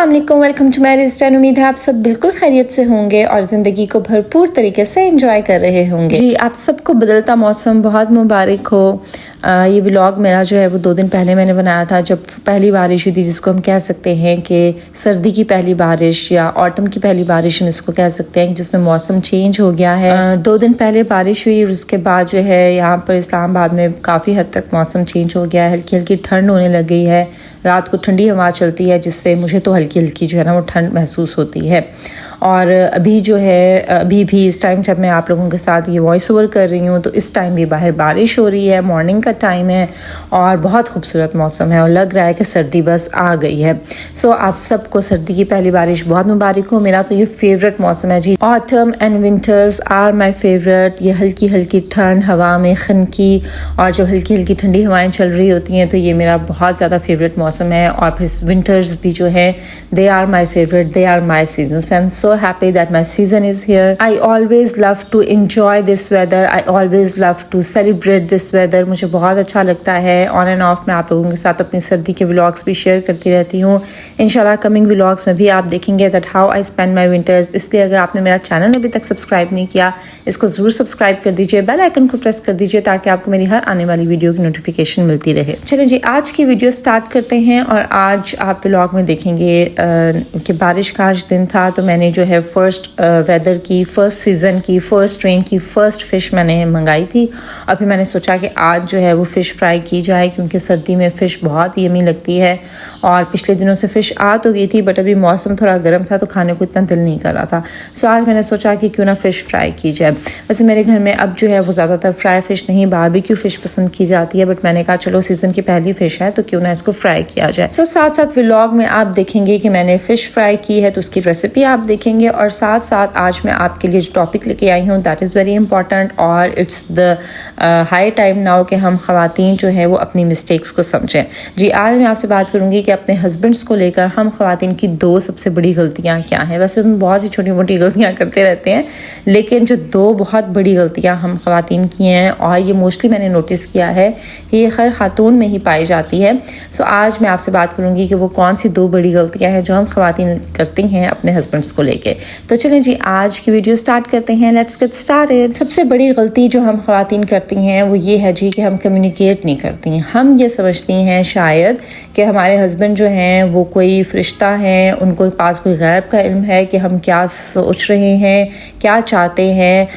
अस्सलाम वालेकुम, welcome to my restaurant. उम्मीद है आप सब बिल्कुल खैरियत से होंगे और ज़िंदगी को भरपूर तरीके से एंजॉय कर रहे होंगे। जी, आप सबको बदलता मौसम बहुत मुबारक हो। ये व्लॉग मेरा जो है वो 2 दिन पहले मैंने बनाया था, जब पहली बारिश हुई थी, जिसको हम कह सकते हैं कि सर्दी की पहली बारिश या ऑटम की पहली बारिश हम इसको कह सकते हैं, जिसमें मौसम चेंज हो गया है। 2 दिन पहले बारिश हुई और उसके बाद जो है यहाँ पर इस्लामाबाद में काफ़ी हद तक मौसम चेंज हो गया है। हल्की हल्की ठंड होने लग गई है, रात को ठंडी हवा चलती है, जिससे मुझे तो हल्की हल्की जो है ना वो ठंड महसूस होती है। और अभी जो है अभी भी इस टाइम जब मैं आप लोगों के साथ ये वॉइस ओवर कर रही हूँ तो इस टाइम भी बाहर बारिश हो रही है, मॉर्निंग का टाइम है और बहुत खूबसूरत मौसम है और लग रहा है कि सर्दी बस आ गई है। सो आप सबको सर्दी की पहली बारिश बहुत मुबारक हो। मेरा तो ये फेवरेट मौसम है जी। Autumn and winters are my favourite. ये हल्की हल्की ठंड हवा में खनकी और जब हल्की हल्की ठंडी हवाएं चल रही होती हैं तो ये मेरा बहुत ज़्यादा फेवरेट मौसम है। और फिर विंटर्स भी जो है they are my favourite, they are my season. So I am so happy that my season is here. I always love to enjoy this weather. I always love to celebrate this weather. मुझे बहुत अच्छा लगता है। On end of मैं आप लोगों के साथ अपनी सर्दी के व्लॉग्स भी शेयर करती रहती हूँ। इंशाल्लाह कमिंग व्लॉग्स में भी आप देखेंगे that how I spend my winters. इसलिए अगर आपने मेरा चैनल अभी तक सब्सक्राइब नहीं किया, इसको ज़रूर सब्सक्राइब कर दीजिए, बेल आइकन को प्रेस कर दीजिए ताकि आपको मेरी हर आने वाली वीडियो की नोटिफिकेशन मिलती रहे। चलिए जी, आज की वीडियो स्टार्ट करते हैं। और आज आप व्लॉग में देखेंगे कि बारिश का आज दिन था, तो मैंने जो है फर्स्ट वेदर की, फर्स्ट सीज़न की, फर्स्ट रेन की फर्स्ट फ़िश मैंने मंगाई थी। और फिर मैंने सोचा कि आज जो है वो फ़िश फ्राई की जाए, क्योंकि सर्दी में फ़िश बहुत यमी लगती है। और पिछले दिनों से फ़िश आ तो गई थी, बट अभी मौसम थोड़ा गर्म था तो खाने को इतना दिल नहीं कर रहा था। सो आज मैंने सोचा कि क्यों ना फ़िश फ्राई की जाए। वैसे मेरे घर में अब जो है वो ज़्यादातर फ्राई फ़िश नहीं, बारबेक्यू फ़िश पसंद की जाती है, बट मैंने कहा चलो सीज़न की पहली फ़िश है तो क्यों ना इसको फ्राई किया जाए। सो साथ साथ व्लॉग में आप देखेंगे कि मैंने फ़िश फ्राई की है तो उसकी रेसिपी आप देखेंगे। और साथ साथ आज मैं आपके लिए जो टॉपिक लेके आई हूँ दैट इज़ वेरी इंपॉर्टेंट और it's the high time now कि हम ख़वातीन जो है वो अपनी मिस्टेक्स को समझें। जी, आज मैं आपसे बात करूँगी कि अपने हस्बैंड्स को लेकर हम ख़वातीन की 2 सबसे बड़ी गलतियाँ क्या हैं। वैसे हम बहुत ही छोटी मोटी गलतियाँ करते रहते हैं, लेकिन जो 2 बहुत बड़ी गलतियाँ हम ख़वातीन की हैं और ये मोस्टली मैंने नोटिस किया है कि ये हर खातून में ही पाई जाती है। सो आज मैं आपसे बात करूँगी कि वो कौन सी 2 बड़ी गलतियाँ हैं जो हम ख़वातीन करती हैं अपने हस्बैंड्स को लेके। तो चलें जी, आज की वीडियो स्टार्ट करते हैं। Let's get started. सबसे बड़ी गलती जो हम ख़वातीन करती हैं वो ये है जी कि हम कम्युनिकेट नहीं करती हैं। हम ये समझती हैं शायद कि हमारे हस्बैंड जो हैं वो कोई फ़रिश्ता हैं, उनको पास कोई गैब का इल्म है कि हम क्या सोच रहे हैं, क्या चाहते हैं,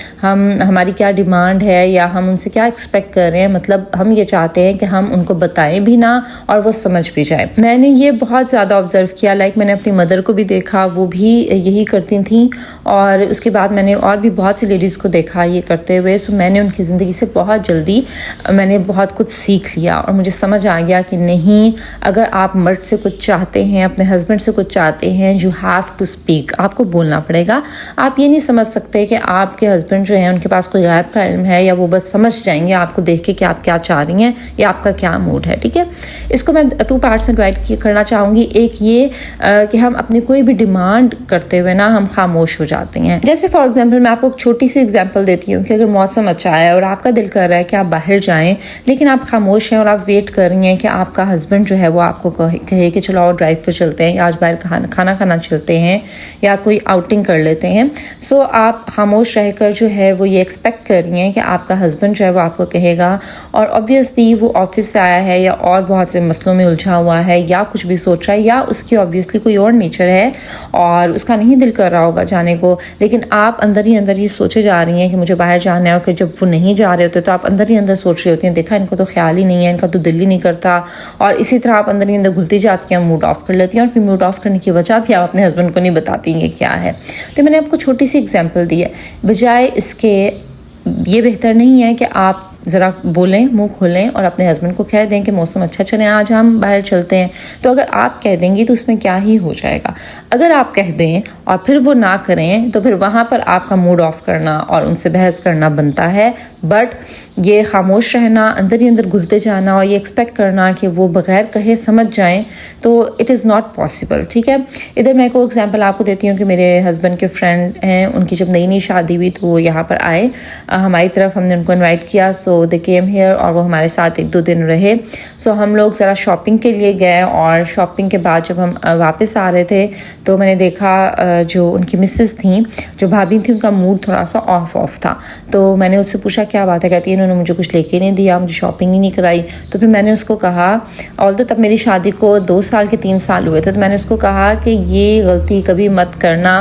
हमारी क्या डिमांड है या हम उनसे क्या एक्सपेक्ट कर रहे हैं। मतलब हम ये चाहते हैं कि हम उनको बताएं भी ना और वो समझ भी जाए। मैंने ये बहुत ज़्यादा ऑब्जर्व किया। लाइक मैंने अपनी मदर को भी देखा, वो भी यही करती थी। और उसके बाद मैंने और भी बहुत सी लेडीज़ को देखा ये करते हुए। सो मैंने उनकी ज़िंदगी से बहुत जल्दी मैंने बहुत कुछ सीख लिया और मुझे समझ आ गया कि नहीं, अगर आप मर्द से कुछ चाहते हैं, अपने हस्बैंड से कुछ चाहते हैं, यू हैव टू स्पीक। आपको बोलना पड़ेगा। आप ये नहीं समझ सकते कि आपके हस्बैंड जो हैं उनके पास कोई गैब का इल्म है या वो बस समझ जाएंगे आपको देख के कि आप क्या चाह रही हैं या आपका क्या मूड है। ठीक है, इसको मैं 2 पार्ट्स में डिवाइड करना चाहूँगी। एक ये कि हम अपनी कोई भी डिमांड करते हुए ना हम खामोश हो जाते हैं। जैसे फॉर एग्जांपल मैं आपको एक छोटी सी एग्जांपल देती हूँ कि अगर मौसम अच्छा है और आपका दिल कर रहा है कि आप बाहर जाएं, लेकिन आप खामोश हैं और आप वेट कर रही हैं कि आपका हस्बैंड जो है वो आपको कहे कि चलो और ड्राइव पर चलते हैं या आज बाहर खाना खाना चलते हैं या कोई आउटिंग कर लेते हैं। सो आप खामोश रहकर जो है वो ये एक्सपेक्ट कर रही हैं कि आपका हस्बैंड जो है वो आपको कहेगा। और ऑब्वियसली वो ऑफिस से आया है या और बहुत से मसलों में उलझा हुआ है या कुछ भी सोच रहा है या उसकी ऑब्वियसली कोई और नेचर है और उसका नहीं दिल कर रहा होगा जाने को, लेकिन आप अंदर ही अंदर ये सोचे जा रही हैं कि मुझे बाहर जाना है। और फिर जब वो नहीं जा रहे होते तो आप अंदर ही अंदर सोच रही होती हैं, देखा इनको तो ख्याल ही नहीं है, इनका तो दिल ही नहीं करता। और इसी तरह आप अंदर ही अंदर घुलती जाती हैं, मूड ऑफ कर लेती हैं और फिर मूड ऑफ करने की वजह भी आप अपने हस्बैंड को नहीं बताती हैं क्या है। तो मैंने आपको छोटी सी एग्जाम्पल दी है। बजाय इसके ये बेहतर नहीं है कि आप ज़रा बोलें, मुंह खोलें और अपने हस्बैंड को कह दें कि मौसम अच्छा चले, आज हम बाहर चलते हैं। तो अगर आप कह देंगी तो उसमें क्या ही हो जाएगा। अगर आप कह दें और फिर वो ना करें तो फिर वहाँ पर आपका मूड ऑफ करना और उनसे बहस करना बनता है। बट ये खामोश रहना, अंदर ही अंदर घुलते जाना और ये एक्सपेक्ट करना कि वो बगैर कहे समझ जाएं, तो इट इज़ नॉट पॉसिबल। ठीक है, इधर मैं को एग्जांपल आपको देती हूँ कि मेरे हस्बैंड के फ्रेंड हैं, उनकी जब नई नई शादी हुई तो वो यहाँ पर आए हमारी तरफ, हमने उनको इनवाइट किया। सो दे केम हियर और वो हमारे साथ 1-2 दिन रहे। सो हम लोग ज़रा शॉपिंग के लिए गए और शॉपिंग के बाद जब हम वापस आ रहे थे तो मैंने देखा जो उनकी मिसेस थी, जो भाभी थी, उनका मूड थोड़ा सा ऑफ था। तो मैंने उससे पूछा क्या बात है, कहती है इन्होंने मुझे कुछ लेके नहीं दिया, मुझे शॉपिंग ही नहीं कराई। तो फिर मैंने उसको कहा, और तो तब मेरी शादी को 2 साल के 3 साल हुए थे, तो मैंने उसको कहा कि ये गलती कभी मत करना।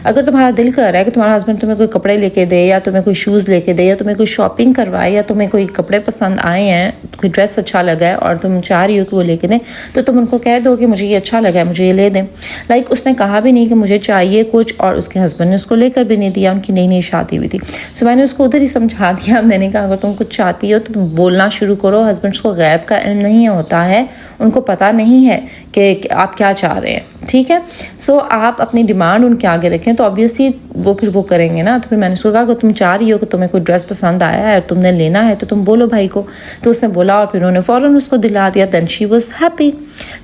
अगर तुम्हारा दिल कर रहा है कि तुम्हारा हस्बैंड तुम्हें कोई कपड़े लेके दे या तुम्हें कोई शूज़ लेके दे या तुम्हें कोई शॉपिंग करवाए या तुम्हें कोई कपड़े पसंद आए हैं, कोई ड्रेस अच्छा लगा है और तुम चाह रही हो कि वो लेके दें, तो तुम उनको कह दो कि मुझे ये अच्छा लगा है, मुझे ये ले दें। लाइक उसने कहा भी नहीं कि मुझे चाहिए कुछ, और उसके हस्बैंड ने उसको लेकर भी नहीं दिया। उनकी नई नई शादी हुई थी। सो मैंने उसको उधर ही समझा दिया। मैंने कहा अगर तुम कुछ चाहती हो तो तुम बोलना शुरू करो। हस्बैंड्स को गैब का इल्म नहीं होता है, उनको पता नहीं है कि आप क्या चाह रहे हैं। ठीक है, सो आप अपनी डिमांड उनके आगे रखें तो ऑब्वियसली वो फिर वो करेंगे ना। तो फिर मैंने उसको कहा अगर तुम चाह रही हो कि तुम्हें कोई ड्रेस पसंद आया है और तुमने लेना है तो तुम बोलो भाई को। तो उसने बोला और फिर उन्होंने फ़ौरन उसको दिला दिया। Then she was happy.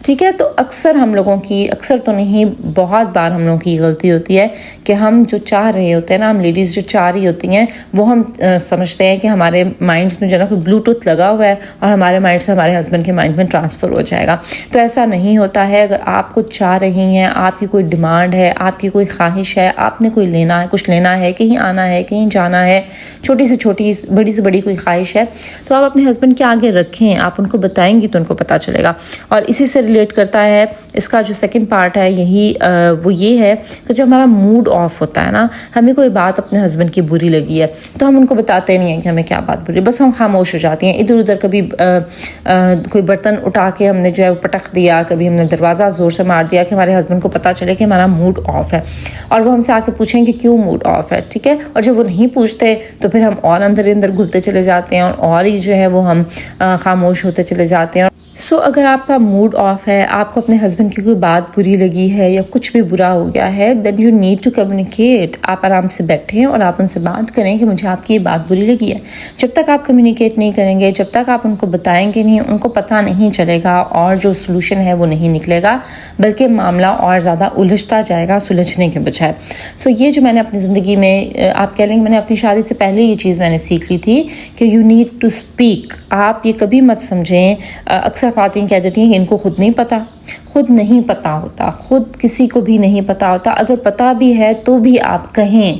ठीक है, तो अक्सर हम लोगों की, अक्सर तो नहीं, बहुत बार हम लोगों की गलती होती है कि हम जो चाह रहे होते हैं ना, हम लेडीज़ जो चाह रही होती हैं वो हम समझते हैं कि हमारे माइंड्स में जो ना कोई ब्लूटूथ लगा हुआ है और हमारे माइंड से हमारे हस्बैंड के माइंड में ट्रांसफ़र हो जाएगा। तो ऐसा नहीं होता है। अगर आप कुछ चाह रही हैं, आपकी कोई डिमांड है, आपकी कोई ख्वाहिश है, आपने कोई लेना है, कुछ लेना है, कहीं आना है, कहीं जाना है, छोटी से छोटी, बड़ी से बड़ी कोई ख्वाहिश है, तो आप अपने हस्बैंड के आगे रखें। आप उनको बताएंगी तो उनको पता चलेगा। और इसी से रिलेट करता है इसका जो सेकंड पार्ट है, यही वो ये है कि जब हमारा मूड ऑफ होता है ना, हमें कोई बात अपने हस्बैंड की बुरी लगी है तो हम उनको बताते नहीं हैं कि हमें क्या बात बुरी, बस हम खामोश हो जाती हैं। इधर उधर कभी कोई बर्तन उठा के हमने जो है वो पटक दिया, कभी हमने दरवाज़ा ज़ोर से मार दिया कि हमारे हस्बैंड को पता चले कि हमारा मूड ऑफ है, और वो हमसे आके पूछें कि क्यों मूड ऑफ है। ठीक है, और जब वो नहीं पूछते तो फिर हम और अंदर अंदर घुलते चले जाते हैं और ही जो है वो हम खामोश होते चले जाते हैं। सो अगर आपका मूड ऑफ है, आपको अपने हस्बैंड की कोई बात बुरी लगी है या कुछ भी बुरा हो गया है, then you need to communicate. आप आराम से बैठें और आप उनसे बात करें कि मुझे आपकी ये बात बुरी लगी है। जब तक आप कम्युनिकेट नहीं करेंगे, जब तक आप उनको बताएंगे नहीं, उनको पता नहीं चलेगा और जो सोल्यूशन है वो नहीं निकलेगा, बल्कि मामला और ज़्यादा उलझता जाएगा सुलझने के बजाय। सो ये जो मैंने अपनी ज़िंदगी में, आप कह लेंगे मैंने अपनी शादी से पहले ये चीज़ मैंने सीख ली थी कि यू नीड टू स्पीक। आप ये कभी मत समझें, अक्सर ख़वातीन कह देती हैं कि इनको खुद नहीं पता। खुद नहीं पता होता, खुद किसी को भी नहीं पता होता। अगर पता भी है तो भी आप कहें,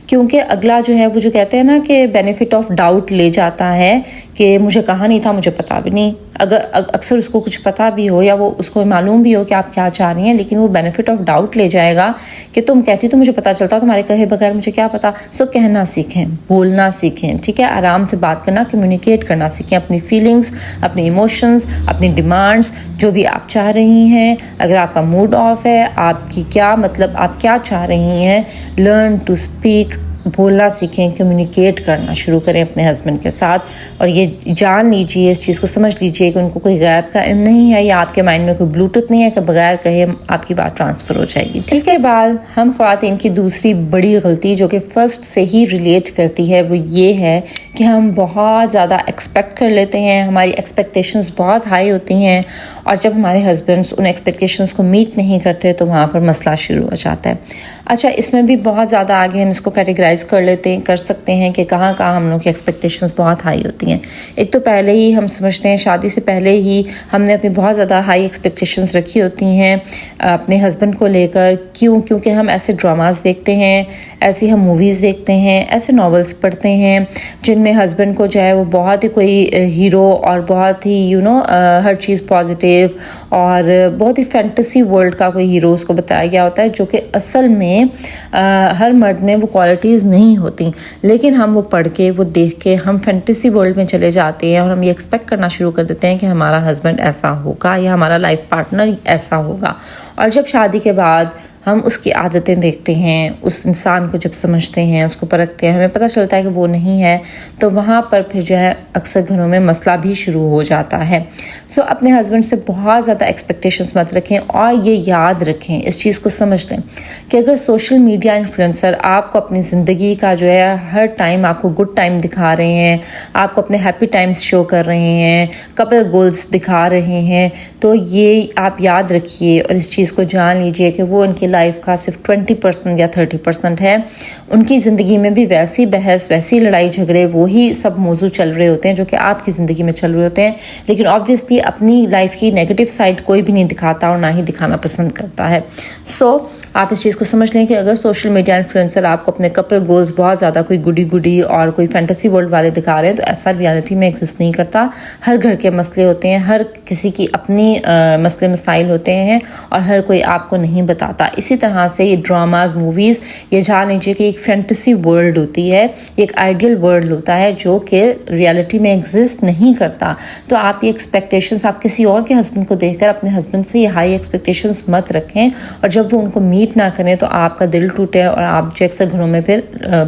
क्योंकि अगला जो है वो जो कहते हैं ना कि बेनिफिट ऑफ डाउट ले जाता है कि मुझे कहा नहीं था, मुझे पता भी नहीं। अगर अक्सर उसको कुछ पता भी हो या वो उसको मालूम भी हो कि आप क्या चाह रही हैं, लेकिन वो बेनिफिट ऑफ डाउट ले जाएगा कि तुम कहती तो मुझे पता चलता, तुम्हारे कहे बगैर मुझे क्या पता। सो कहना सीखें, बोलना सीखें। ठीक है, आराम से बात करना, कम्युनिकेट करना सीखें। अपनी फीलिंग्स, अपनी इमोशंस, अपनी डिमांड्स, जो भी आप चाह रही हैं, अगर आपका मूड ऑफ है, आपकी क्या मतलब, आप क्या चाह रही हैं, लर्न टू स्पीक। बोलना सीखें, कम्युनिकेट करना शुरू करें अपने हस्बैंड के साथ। और ये जान लीजिए, इस चीज़ को समझ लीजिए कि उनको कोई गैब का इल्म नहीं है या आपके माइंड में कोई ब्लूटूथ नहीं है कि बगैर कहे आपकी बात ट्रांसफ़र हो जाएगी। इसके बाद हम ख़वातीन की दूसरी बड़ी गलती जो कि फ़र्स्ट से ही रिलेट करती है वो ये है कि हम बहुत ज़्यादा एक्सपेक्ट कर लेते हैं। हमारी एक्सपेक्टेशंस बहुत हाई होती हैं और जब हमारे हस्बैंड्स उन एक्सपेक्टेशंस को मीट नहीं करते तो वहाँ पर मसला शुरू हो जाता है। अच्छा, इसमें भी बहुत ज़्यादा आगे हम इसको कैटेगराइज कर सकते हैं कि कहाँ हम लोग की एक्सपेक्टेशंस बहुत हाई होती हैं। एक तो पहले ही हम समझते हैं, शादी से पहले ही हमने अपनी बहुत ज़्यादा हाई एक्सपेक्टेशंस रखी होती हैं अपने हस्बैंड को लेकर। क्योंकि हम ऐसे ड्रामास देखते हैं, ऐसी हम मूवीज़ देखते हैं, ऐसे नॉवेल्स पढ़ते हैं जिनमें हस्बैंड को जो है वो बहुत ही कोई हीरो और बहुत ही हर चीज़ पॉजिटिव और बहुत ही फैंटेसी वर्ल्ड का कोई हीरो उसको बताया गया होता है, जो कि असल में हर मर्द में वो क्वालिटीज़ नहीं होती। लेकिन हम वो पढ़ के, वो देख के हम फैंटेसी वर्ल्ड में चले जाते हैं और हम ये एक्सपेक्ट करना शुरू कर देते हैं कि हमारा हस्बैंड ऐसा होगा या हमारा लाइफ पार्टनर ऐसा होगा। और जब शादी के बाद हम उसकी आदतें देखते हैं, उस इंसान को जब समझते हैं, उसको परखते हैं, हमें पता चलता है कि वो नहीं है, तो वहाँ पर फिर जो है अक्सर घरों में मसला भी शुरू हो जाता है। सो अपने हस्बैंड से बहुत ज़्यादा एक्सपेक्टेशंस मत रखें और ये याद रखें, इस चीज़ को समझ लें कि अगर सोशल मीडिया इन्फ्लुएंसर आपको अपनी ज़िंदगी का जो है हर टाइम आपको गुड टाइम दिखा रहे हैं, आपको अपने हैप्पी टाइम्स शो कर रहे हैं, कपल गोल्स दिखा रहे हैं, तो ये आप याद रखिए और इस चीज़ को जान लीजिए कि वो उनकी लाइफ का सिर्फ 20% या 30% है। उनकी ज़िंदगी में भी वैसी बहस, वैसी लड़ाई झगड़े, वही सब मौजू चल रहे होते हैं जो कि आपकी ज़िंदगी में चल रहे होते हैं, लेकिन ऑब्वियसली अपनी लाइफ की नेगेटिव साइड कोई भी नहीं दिखाता और ना ही दिखाना पसंद करता है। सो आप इस चीज़ को समझ लें कि अगर सोशल मीडिया इन्फ्लुएंसर आपको अपने कपल गोल्स बहुत ज़्यादा कोई गुडी गुडी और कोई फैंटेसी वर्ल्ड वाले दिखा रहे हैं, तो ऐसा रियलिटी में एग्जिस्ट नहीं करता। हर घर के मसले होते हैं, हर किसी की अपनी मसले मसाइल होते हैं और हर कोई आपको नहीं बताता। इसी तरह से ये ड्रामाज, मूवीज़, ये जान लीजिए कि एक फैंटेसी वर्ल्ड होती है, एक आइडियल वर्ल्ड होता है जो कि रियलिटी में एग्जिस्ट नहीं करता। तो आप ये एक्सपेक्टेशंस आप किसी और के हस्बैंड को देखकर अपने हस्बैंड से ये हाई एक्सपेक्टेशंस मत रखें, और जब वो उनको मीट ना करें तो आपका दिल टूटे और आप जो अक्सर घरों में फिर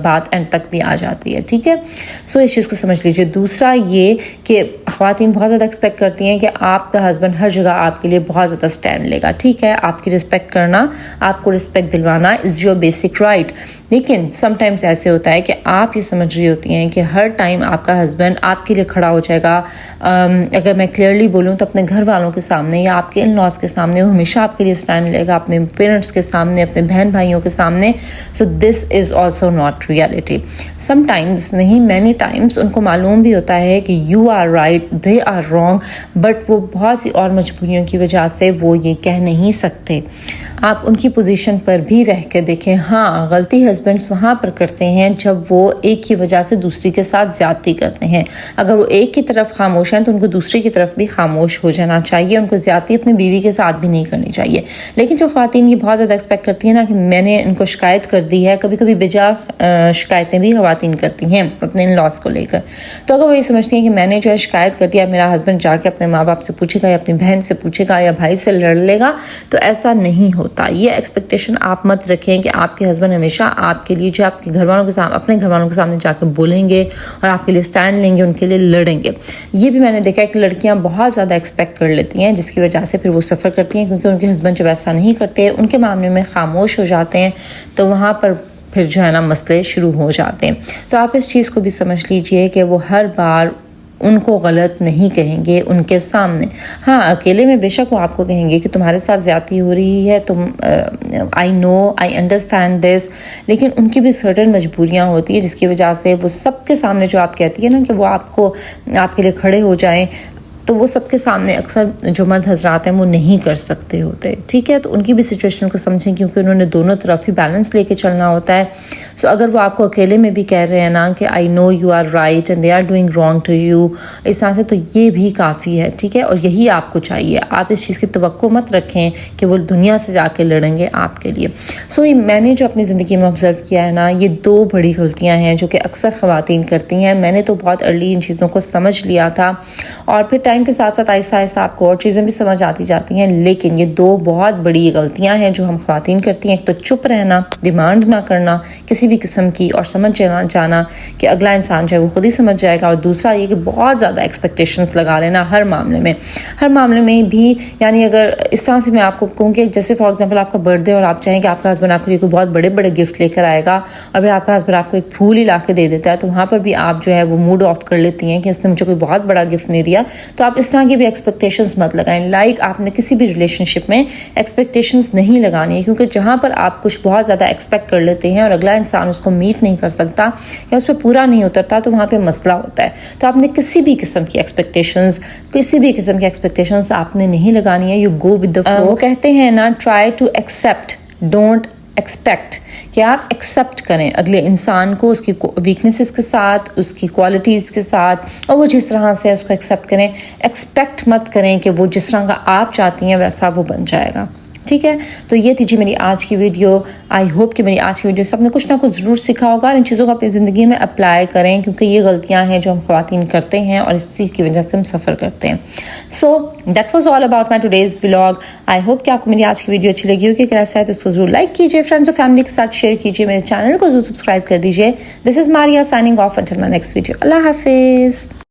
बात एंड तक भी आ जाती है। ठीक है, सो इस चीज़ को समझ लीजिए। दूसरा ये कि ख़वातीन बहुत ज़्यादा एक्सपेक्ट करती हैं कि आपका हस्बैंड हर जगह आपके लिए बहुत ज़्यादा स्टैंड लेगा। ठीक है, आपकी रिस्पेक्ट करना, आपको रिस्पेक्ट दिलवाना इज़ योर बेसिक राइट, लेकिन समटाइम्स ऐसे होता है कि आप ये समझ रही होती हैं कि हर टाइम आपका हस्बैंड आपके लिए खड़ा हो जाएगा। अगर मैं क्लियरली बोलूँ तो अपने घर वालों के सामने या आपके इन लॉज के सामने वो हमेशा आपके लिए स्टैंड लेगा, अपने पेरेंट्स के सामने, अपने बहन भाइयों के सामने। So this is also not reality. Sometimes नहीं, मैनी टाइम्स उनको मालूम भी होता है कि you are right, they are wrong, but वो बहुत सी और मजबूरियों की वजह से वो ये कह नहीं सकते। आप उनकी पोजीशन पर भी रह कर देखें। हाँ, गलती हस्बैंड्स वहाँ पर करते हैं जब वो एक की वजह से दूसरी के साथ ज़्यादती करते हैं। अगर वो एक की तरफ खामोश हैं तो उनको दूसरी की तरफ भी खामोश हो जाना चाहिए। उनको ज़्यादती अपनी बीवी के साथ भी नहीं करनी चाहिए। लेकिन जो ख़वातीन ये बहुत ज़्यादा एक्सपेक्ट करती हैं ना कि मैंने इनको शिकायत कर दी है, कभी कभी बेजा शिकायतें भी ख़वातीन करती हैं अपने इन लॉस को लेकर। तो अगर वो ये समझती हैं कि मैंने जो है शिकायत कर दिया, मेरा हस्बैंड जाके अपने माँ बाप से पूछेगा या अपनी बहन से पूछेगा या भाई से लड़ लेगा, तो ऐसा नहीं होता। ये एक्सपेक्टेशन आप मत रखें कि आपके हस्बैंड हमेशा आपके लिए जो आपके घर वालों के सामने, अपने घर वालों के सामने जाकर बोलेंगे और आपके लिए स्टैंड लेंगे, उनके लिए लड़ेंगे। ये भी मैंने देखा है कि लड़कियां बहुत ज़्यादा एक्सपेक्ट कर लेती हैं, जिसकी वजह से फिर वो सफ़र करती हैं, क्योंकि उनके हस्बैंड जब ऐसा नहीं करते, उनके मामले में खामोश हो जाते हैं, तो वहाँ पर फिर जो है ना मसले शुरू हो जाते हैं। तो आप इस चीज़ को भी समझ लीजिए कि वो हर बार उनको गलत नहीं कहेंगे उनके सामने। हाँ, अकेले में बेशक वो आपको कहेंगे कि तुम्हारे साथ ज़्यादती हो रही है, तुम I know, I understand this, लेकिन उनकी भी सर्टेन मजबूरियाँ होती है जिसकी वजह से वो सबके सामने जो आप कहती है ना कि वो आपको आपके लिए खड़े हो जाएं, तो वो सबके सामने अक्सर जो मर्द हजरात हैं वो नहीं कर सकते होते। ठीक है, तो उनकी भी सिचुएशन को समझें, क्योंकि उन्होंने दोनों तरफ ही बैलेंस लेके चलना होता है। सो अगर वो आपको अकेले में भी कह रहे हैं ना कि I know you are right and they are doing wrong to you, इस तरह से, तो ये भी काफ़ी है। ठीक है, और यही आपको चाहिए। आप इस चीज़ की तवक्को मत रखें कि वो दुनिया से जाके लड़ेंगे आपके लिए। सो ये मैंने जो अपनी ज़िंदगी में ऑब्ज़र्व किया है ना, ये दो बड़ी गलतियाँ हैं जो कि अक्सर ख़वातीन करती हैं। मैंने तो बहुत अर्ली इन चीज़ों को समझ लिया था, और फिर टाइम के साथ साथ आहिस्ता आहिस्ता आपको और चीज़ें भी समझ आती जाती हैं। लेकिन ये दो बहुत बड़ी गलतियां हैं जो हम ख़वातीन करती हैं। एक तो चुप रहना, डिमांड ना करना किसी भी किस्म की, और समझ जाना कि अगला इंसान जो है वो खुद ही समझ जाएगा। और दूसरा ये कि बहुत ज़्यादा एक्सपेक्टेशंस लगा लेना हर मामले में भी। यानी अगर इस तरह से मैं आपको कहूँ कि जैसे फॉर एग्जाम्पल आपका बर्थडे और आप चाहें कि आपका हस्बैंड आपके लिए कोई बहुत बड़े बड़े गिफ्ट लेकर आएगा, और फिर आपका हस्बैंड आपको एक फूल ही ला के दे देता है, तो वहाँ पर भी आप जो है वो मूड ऑफ कर लेती हैं कि उसने मुझे कोई बहुत बड़ा गिफ्ट नहीं दिया। तो आप इस तरह की भी एक्सपेक्टेशंस मत लगाएं। आपने किसी भी रिलेशनशिप में एक्सपेक्टेशंस नहीं लगानी है, क्योंकि जहां पर आप कुछ बहुत ज़्यादा एक्सपेक्ट कर लेते हैं और अगला इंसान उसको मीट नहीं कर सकता या उस पर पूरा नहीं उतरता, तो वहाँ पे मसला होता है। तो आपने किसी भी किस्म की एक्सपेक्टेशंस आपने नहीं लगानी है। You go with the flow. वो कहते हैं ना, try to accept, don't expect, कि आप एक्सेप्ट करें अगले इंसान को उसकी वीकनेसेस के साथ, उसकी क्वालिटीज़ के साथ, और वो जिस तरह से उसको एक्सेप्ट करें। एक्सपेक्ट मत करें कि वो जिस तरह का आप चाहती हैं वैसा वो बन जाएगा। ठीक है, तो ये थी जी मेरी आज की वीडियो। आई होप कि मेरी आज की वीडियो से आपने कुछ ना कुछ ज़रूर सीखा होगा और इन चीज़ों को अपनी ज़िंदगी में अप्लाई करें, क्योंकि ये गलतियां हैं जो हम ख़वातीन करते हैं और इस चीज़ की वजह से हम सफ़र करते हैं। So that was all about my today's vlog. I hope कि आपको मेरी आज की वीडियो अच्छी लगी होगी। अगर ऐसा है तो उसको ज़रूर लाइक कीजिए, फ्रेंड्स और फैमिली के साथ शेयर कीजिए, मेरे चैनल को ज़रूर सब्सक्राइब कर दीजिए। This is Maria signing off until my next video. Allah हाफिज़।